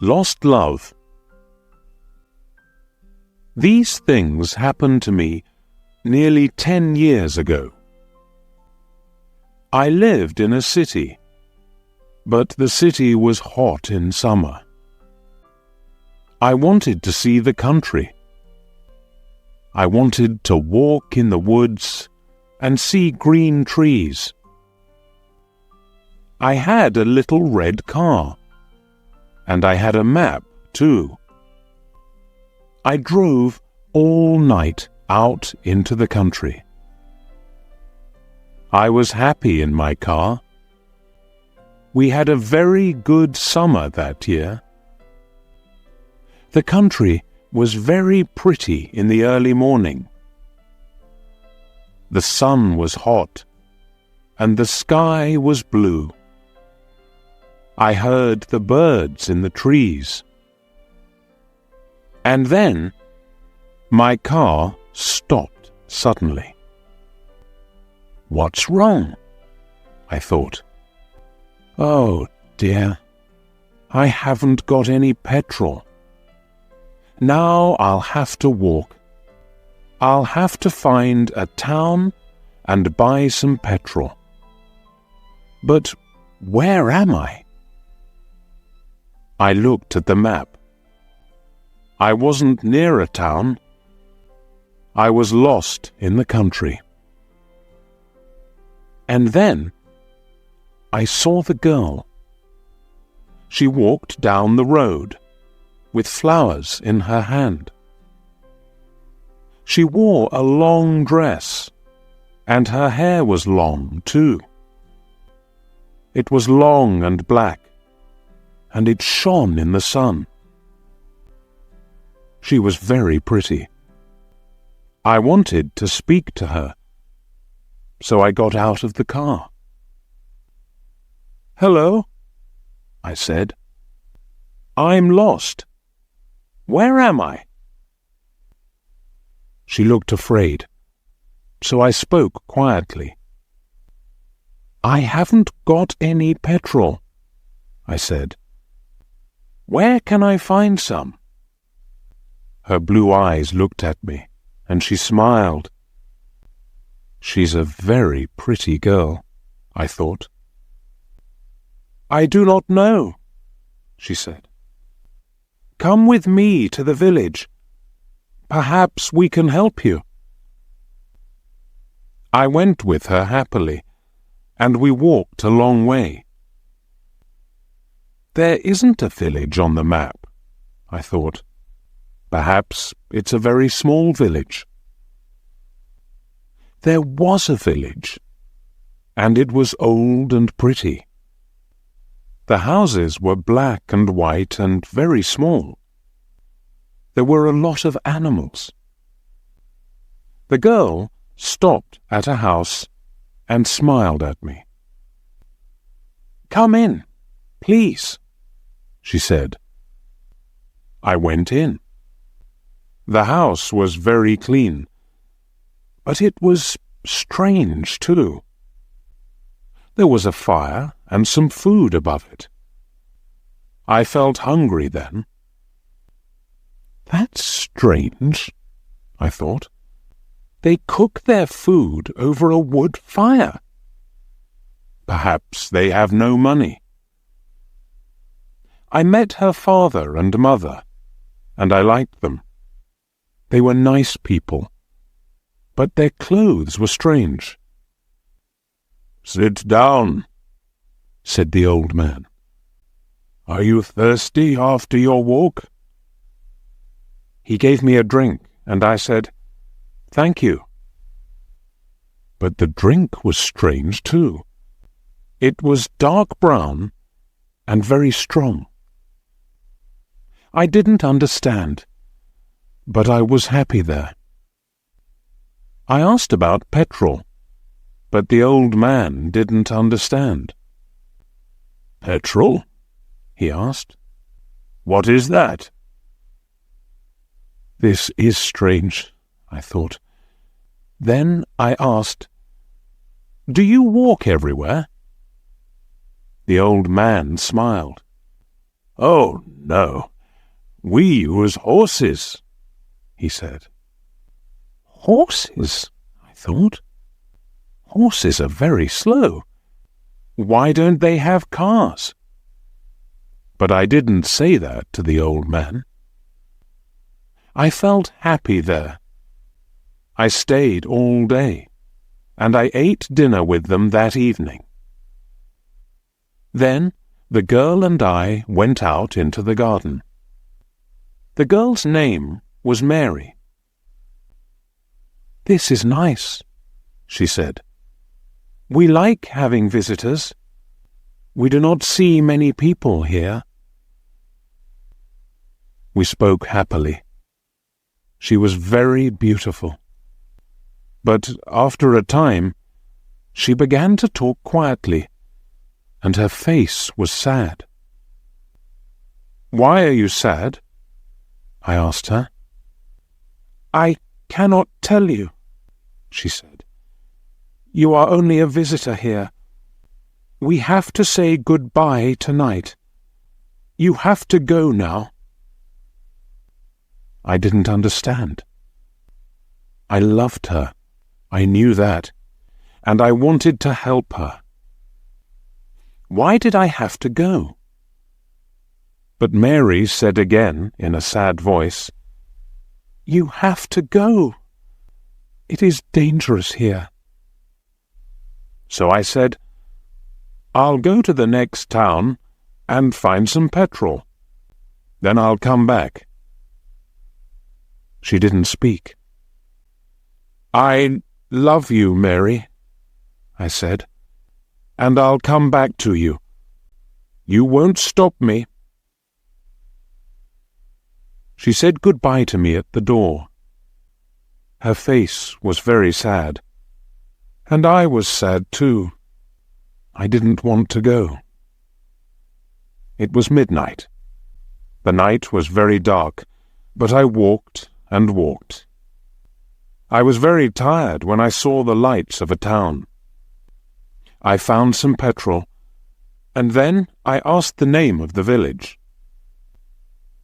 Lost love. These things happened to me nearly 10 years ago. I lived in a city, but the city was hot in summer. I wanted to see the country. I wanted to walk in the woods and see green trees. I had a little red car, and I had a map too. I drove all night out into the country. I was happy in my car. We had a very good summer that year. The country was very pretty in the early morning. The sun was hot, and the sky was blue. I heard the birds in the trees. And then my car stopped suddenly. What's wrong? I thought. Oh dear, I haven't got any petrol. Now I'll have to walk. I'll have to find a town and buy some petrol. But where am I? I looked at the map. I wasn't near a town. I was lost in the country. And then I saw the girl. She walked down the road with flowers in her hand. She wore a long dress, and her hair was long too. It was long and black, and it shone in the sun. She was very pretty. I wanted to speak to her, so I got out of the car. "Hello," I said. "I'm lost. Where am I?" She looked afraid, so I spoke quietly. "I haven't got any petrol," I said. "Where can I find some?" Her blue eyes looked at me, and she smiled. She's a very pretty girl, I thought. "I do not know," she said. "Come with me to the village. Perhaps we can help you." I went with her happily, and we walked a long way. There isn't a village on the map, I thought. Perhaps it's a very small village. There was a village, and it was old and pretty. The houses were black and white and very small. There were a lot of animals. The girl stopped at a house and smiled at me. "Come in, please," she said. I went in. The house was very clean, but it was strange too. There was a fire and some food above it. I felt hungry then. That's strange, I thought. They cook their food over a wood fire. Perhaps they have no money. I met her father and mother, and I liked them. They were nice people, but their clothes were strange. "Sit down," said the old man. "Are you thirsty after your walk?" He gave me a drink, and I said, "Thank you." But the drink was strange too. It was dark brown and very strong. I didn't understand, but I was happy there. I asked about petrol, but the old man didn't understand. "Petrol?" he asked. "What is that?" This is strange, I thought. Then I asked, "Do you walk everywhere?" The old man smiled. "Oh, no. We use horses, he said. Horses, I thought. Horses are very slow. Why don't they have cars? But I didn't say that to the old man. I felt happy there. I stayed all day, and I ate dinner with them that evening. Then the girl and I went out into the garden. The girl's name was Mary. "This is nice," she said. "We like having visitors. We do not see many people here." We spoke happily. She was very beautiful. But after a time, she began to talk quietly, and her face was sad. "Why are you sad?" I asked her. "I cannot tell you," she said. "You are only a visitor here. We have to say goodbye tonight. You have to go now." I didn't understand. I loved her, I knew that, and I wanted to help her. Why did I have to go? But Mary said again in a sad voice, "You have to go. It is dangerous here." So I said, "I'll go to the next town and find some petrol. Then I'll come back." She didn't speak. "I love you, Mary," I said, "and I'll come back to you. You won't stop me." She said goodbye to me at the door. Her face was very sad, and I was sad too. I didn't want to go. It was midnight. The night was very dark, but I walked and walked. I was very tired when I saw the lights of a town. I found some petrol, and then I asked the name of the village.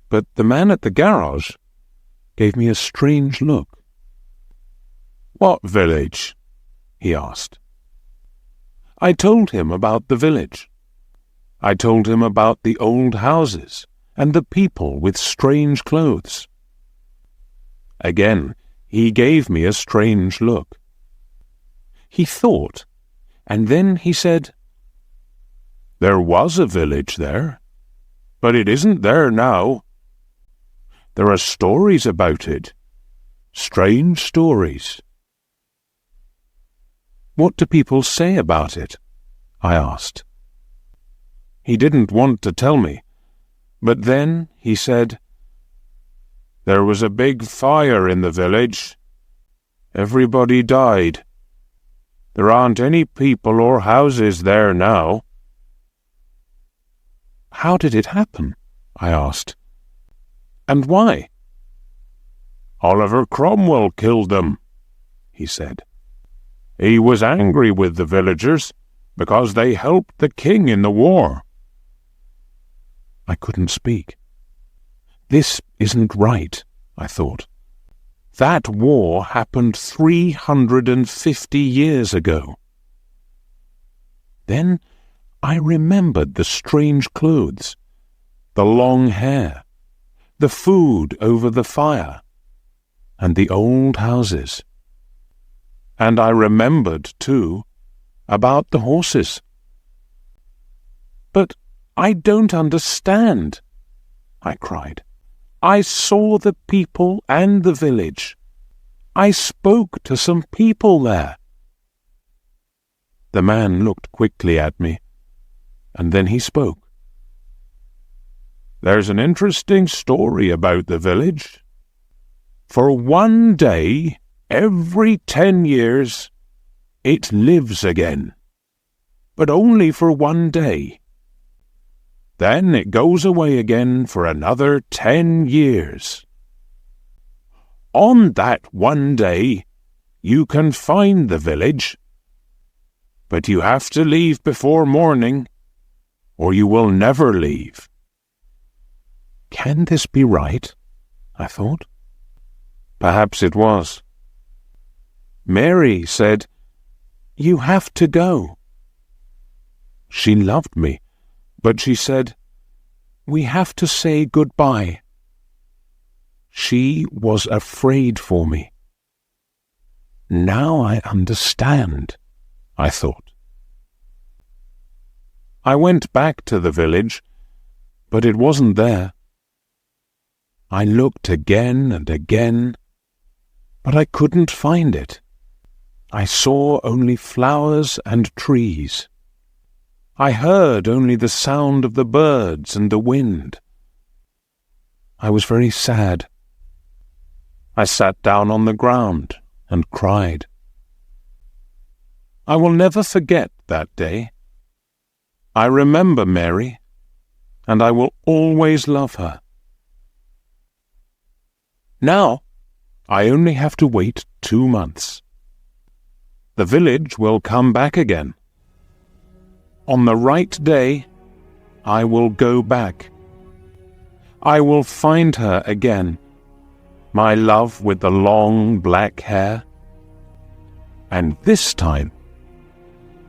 But the man at the garage gave me a strange look. "What village?" he asked. I told him about the village. I told him about the old houses and the people with strange clothes. Again, he gave me a strange look. He thought, and then he said, "There was a village there, but it isn't there now. There are stories about it, strange stories." "What do people say about it?" I asked. He didn't want to tell me, but then he said, "There was a big fire in the village. Everybody died. There aren't any people or houses there now." "How did it happen?" I asked. "And why?" "Oliver Cromwell killed them," he said. "He was angry with the villagers because they helped the king in the war." I couldn't speak. This isn't right, I thought. That war happened 350 years ago. Then I remembered the strange clothes, the long hair, the food over the fire, and the old houses. And I remembered, too, about the horses. "But I don't understand," I cried. "I saw the people and the village. I spoke to some people there." The man looked quickly at me, and then he spoke. "There's an interesting story about the village. For one day, every 10 years, it lives again. But only for one day. Then it goes away again for another 10 years. On that one day, you can find the village, but you have to leave before morning, or you will never leave." Can this be right? I thought. Perhaps it was. Mary said, "You have to go." She loved me, but she said, "We have to say goodbye." She was afraid for me. Now I understand, I thought. I went back to the village, but it wasn't there. I looked again and again, but I couldn't find it. I saw only flowers and trees. I heard only the sound of the birds and the wind. I was very sad. I sat down on the ground and cried. I will never forget that day. I remember Mary, and I will always love her. Now, I only have to wait 2 months. The village will come back again. On the right day, I will go back. I will find her again, my love with the long black hair. And this time,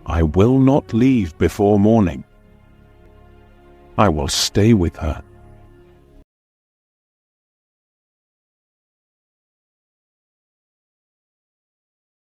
I will not leave before morning. I will stay with her.